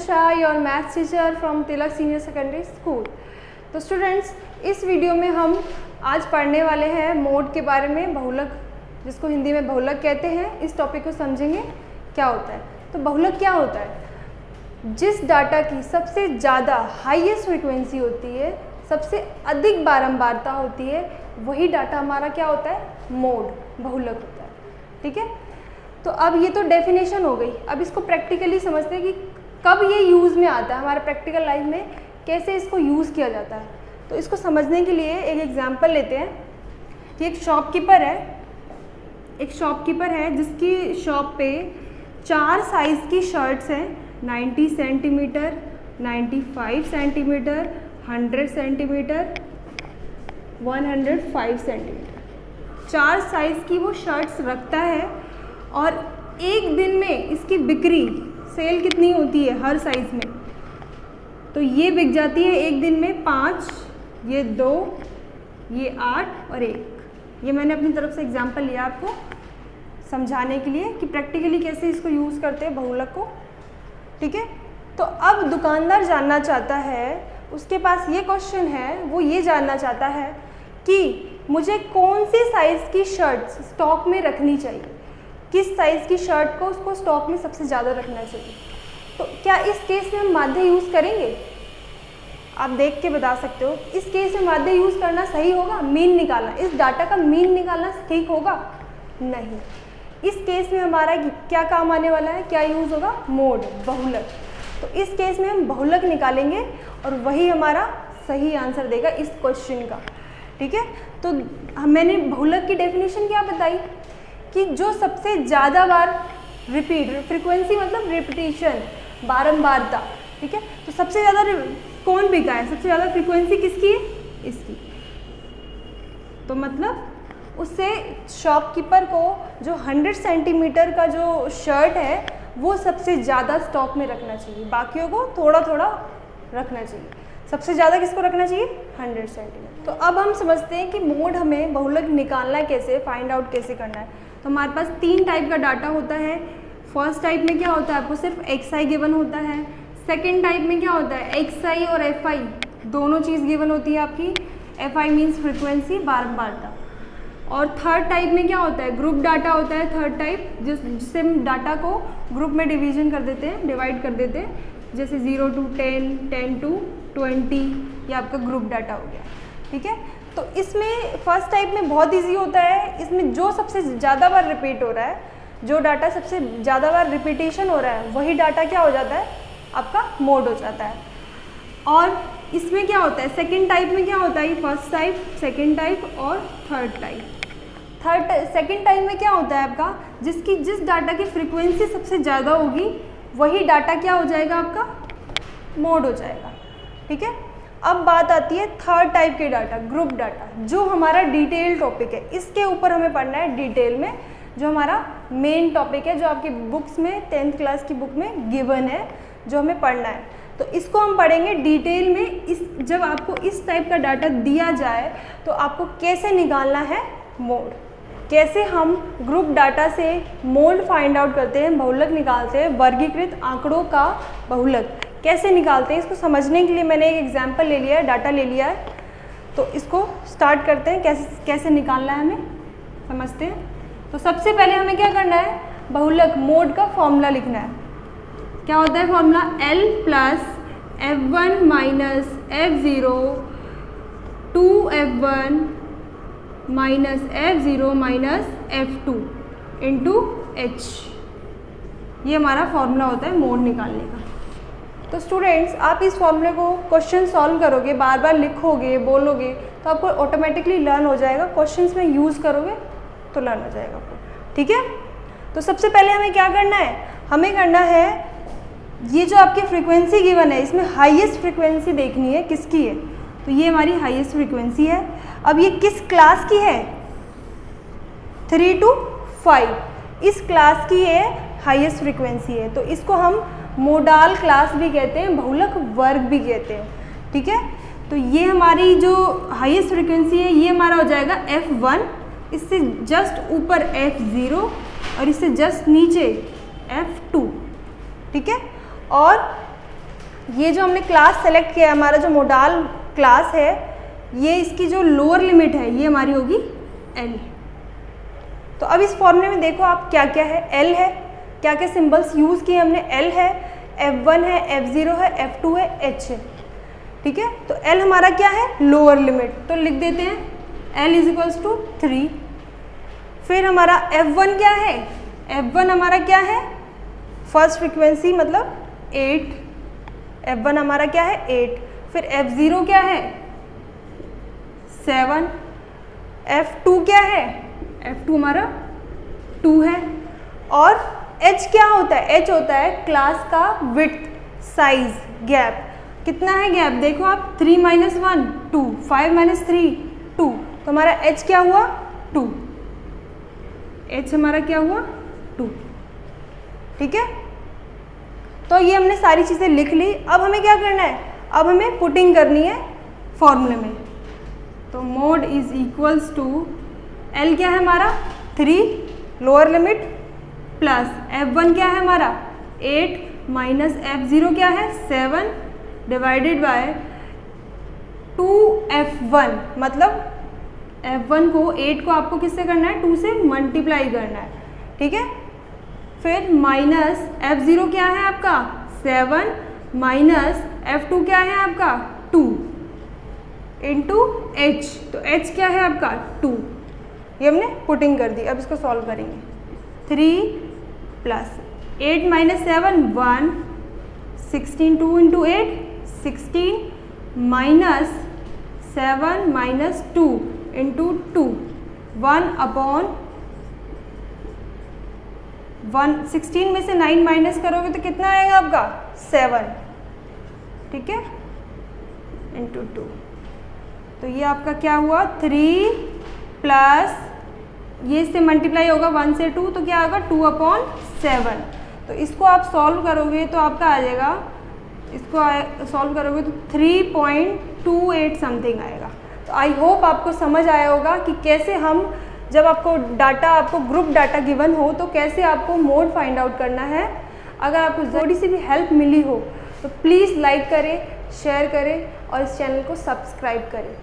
Shah, your maths teacher from Tilak Senior Secondary School. तो students, इस video में हम आज पढ़ने वाले हैं मोड के बारे में, बहुलक, जिसको हिंदी में बहुलक कहते हैं। इस टॉपिक को समझेंगे क्या होता है। तो बहुलक क्या होता है? जिस डाटा की सबसे ज़्यादा हाईएस्ट फ्रीक्वेंसी होती है, सबसे अधिक बारंबारता होती है, वही डाटा हमारा क्या होता है? मोड, बहुलक होता है। ठीक है, तो अब ये तो डेफिनेशन हो गई। अब इसको प्रैक्टिकली समझते हैं कि कब ये यूज़ में आता है, हमारे प्रैक्टिकल लाइफ में कैसे इसको यूज़ किया जाता है। तो इसको समझने के लिए एक एग्जांपल लेते हैं कि एक शॉपकीपर है जिसकी शॉप पे 4 साइज़ की शर्ट्स हैं, 90 centimetre, 95 centimetre, 100 centimetre, 105 centimetre. 4 size की वो शर्ट्स रखता है और एक दिन में इसकी बिक्री, सेल कितनी होती है हर साइज़ में? तो ये बिक जाती है एक दिन में 5, ये 2, ये 8 और 1। ये मैंने अपनी तरफ से एग्जांपल लिया आपको समझाने के लिए कि प्रैक्टिकली कैसे इसको यूज़ करते हैं बहुलक को। ठीक है, तो अब दुकानदार जानना चाहता है, उसके पास ये क्वेश्चन है, वो ये जानना चाहता है कि मुझे कौन सी साइज़ की शर्ट्स स्टॉक में रखनी चाहिए, किस साइज़ की शर्ट को उसको स्टॉक में सबसे ज़्यादा रखना चाहिए। तो क्या इस केस में हम माध्य यूज़ करेंगे? आप देख के बता सकते हो। इस केस में माध्य यूज़ करना सही होगा? मीन निकालना, इस डाटा का मीन निकालना ठीक होगा? नहीं। इस केस में हमारा क्या काम आने वाला है? क्या यूज़ होगा? मोड, बहुलक। तो इस केस में हम बहुलक निकालेंगे और वही हमारा सही आंसर देगा इस क्वेश्चन का। ठीक है, तो मैंने बहुलक की डेफिनेशन क्या बताई कि जो सबसे ज़्यादा बार रिपीट, फ्रीक्वेंसी मतलब रिपीटिशन, बारंबारता। ठीक है, तो सबसे ज़्यादा कौन बिका है? सबसे ज़्यादा फ्रीक्वेंसी किसकी है? इसकी। तो मतलब उससे शॉपकीपर को जो 100 सेंटीमीटर का जो शर्ट है वो सबसे ज़्यादा स्टॉक में रखना चाहिए, बाकियों को थोड़ा थोड़ा रखना चाहिए। सबसे ज़्यादा किसको रखना चाहिए? 100 सेंटीमीटर। तो अब हम समझते हैं कि मोड हमें बहुलक निकालना कैसे, फाइंड आउट कैसे करना है। तो हमारे पास 3 टाइप का डाटा होता है। फर्स्ट टाइप में क्या होता है? आपको सिर्फ XI गिवन होता है। सेकेंड टाइप में क्या होता है? XI और FI दोनों चीज़ गिवन होती है आपकी। FI मीन्स फ्रीक्वेंसी, बारंबारता। और थर्ड टाइप में क्या होता है? ग्रुप डाटा होता है थर्ड टाइप, जिससे हम डाटा को ग्रुप में डिवीजन कर देते हैं, डिवाइड कर देते हैं, जैसे 0 to 10, 10 to 20, ये आपका ग्रुप डाटा हो गया। ठीक है, तो इसमें फर्स्ट टाइप में बहुत इजी होता है। इसमें जो सबसे ज़्यादा बार रिपीट हो रहा है, जो डाटा सबसे ज़्यादा बार रिपीटेशन हो रहा है, वही डाटा क्या हो जाता है? आपका मोड हो जाता है। और इसमें क्या होता है? सेकंड टाइप में क्या होता है? फर्स्ट टाइप, सेकंड टाइप और थर्ड टाइप। सेकंड टाइप में क्या होता है आपका? जिस डाटा की फ्रीक्वेंसी सबसे ज़्यादा होगी वही डाटा क्या हो जाएगा? आपका मोड हो जाएगा। ठीक है, अब बात आती है थर्ड टाइप के डाटा, ग्रुप डाटा, जो हमारा डिटेल टॉपिक है। इसके ऊपर हमें पढ़ना है डिटेल में, जो हमारा मेन टॉपिक है, जो आपकी बुक्स में 10th क्लास की बुक में गिवन है, जो हमें पढ़ना है। तो इसको हम पढ़ेंगे डिटेल में। जब आपको इस टाइप का डाटा दिया जाए तो आपको कैसे निकालना है मोड, कैसे हम ग्रुप डाटा से मोड फाइंड आउट करते हैं, बहुलक निकालते हैं, वर्गीकृत आंकड़ों का बहुलक कैसे निकालते हैं, इसको समझने के लिए मैंने एक एग्जाम्पल ले लिया है, डाटा ले लिया है। तो इसको स्टार्ट करते हैं, कैसे निकालना है हमें समझते हैं। तो सबसे पहले हमें क्या करना है? बहुलक मोड का फॉर्मूला लिखना है। क्या होता है formula? L plus F1 minus F0 2F1 minus F0 minus F2 into H। ये हमारा फॉर्मूला होता है मोड निकालने का। तो स्टूडेंट्स, आप इस फॉर्मूले को क्वेश्चन सॉल्व करोगे, बार बार लिखोगे, बोलोगे, तो आपको ऑटोमेटिकली लर्न हो जाएगा। क्वेश्चंस में यूज़ करोगे तो लर्न हो जाएगा आपको। ठीक है, तो सबसे पहले हमें क्या करना है? हमें करना है, ये जो आपकी फ्रीक्वेंसी गिवन है, इसमें हाईएस्ट फ्रीक्वेंसी देखनी है किसकी है। तो ये हमारी हाईएस्ट फ्रीक्वेंसी है। अब ये किस क्लास की है? 3 to 5 इस क्लास की ये हाईएस्ट फ्रीक्वेंसी है। तो इसको हम मोडाल क्लास भी कहते हैं, बहुलक वर्ग भी कहते हैं। ठीक है, तो ये हमारी जो हाईएस्ट फ्रीक्वेंसी है, ये हमारा हो जाएगा F1, इससे जस्ट ऊपर F0 और इससे जस्ट नीचे F2। ठीक है, और ये जो हमने क्लास सेलेक्ट किया है, हमारा जो मोडाल क्लास है, ये इसकी जो लोअर लिमिट है ये हमारी होगी L। तो अब इस फॉर्मूले में देखो आप क्या क्या है, L है, क्या क्या सिंबल्स यूज़ किए हमने, L है, F1 है, F0 है, F2 है, H है, ठीक है। तो L हमारा क्या है, लोअर लिमिट, तो लिख देते हैं L इज 3। फिर हमारा F1 क्या है, F1 हमारा क्या है, फर्स्ट फ्रीक्वेंसी मतलब 8, F1 हमारा क्या है 8। फिर F0 क्या है 7, F2 क्या है, F2 हमारा 2 है। और H क्या होता है, H होता है क्लास का विड्थ, साइज, गैप। कितना है गैप, देखो आप 3 - 1 2, 5 - 3 2, तो हमारा H क्या हुआ 2, H हमारा क्या हुआ 2, ठीक है। तो ये हमने सारी चीज़ें लिख ली। अब हमें क्या करना है, अब हमें पुटिंग करनी है फॉर्मूले में। तो mode is equals to L क्या है हमारा 3 लोअर लिमिट, प्लस F1 क्या है हमारा 8 माइनस F0 क्या है 7 डिवाइडेड बाय 2F1, मतलब F1 को 8 को आपको किससे करना है 2 से मल्टीप्लाई करना है, ठीक है। फिर माइनस F0 क्या है आपका 7 माइनस F2 क्या है आपका 2 इंटू H, तो H क्या है आपका 2। ये हमने पुटिंग कर दी। अब इसको सॉल्व करेंगे, 3 plus 8 minus 7 1, 16 2 into 8 16 minus 7 minus 2 into 2 1 upon 1, 16 में से 9 माइनस करोगे तो कितना आएगा आपका 7, ठीक है, इंटू 2। तो ये आपका क्या हुआ 3 प्लस ये इससे मल्टीप्लाई होगा 1 से 2, तो क्या होगा 2/7। तो इसको आप सॉल्व करोगे तो आपका आ जाएगा, इसको सॉल्व करोगे तो 3.28 समथिंग आएगा। तो आई होप आपको समझ आया होगा कि कैसे हम, जब आपको डाटा, आपको ग्रुप डाटा गिवन हो तो कैसे आपको मोड फाइंड आउट करना है। अगर आपको थोड़ी सी भी हेल्प मिली हो तो प्लीज़ लाइक करें, शेयर करें और इस चैनल को सब्सक्राइब करें।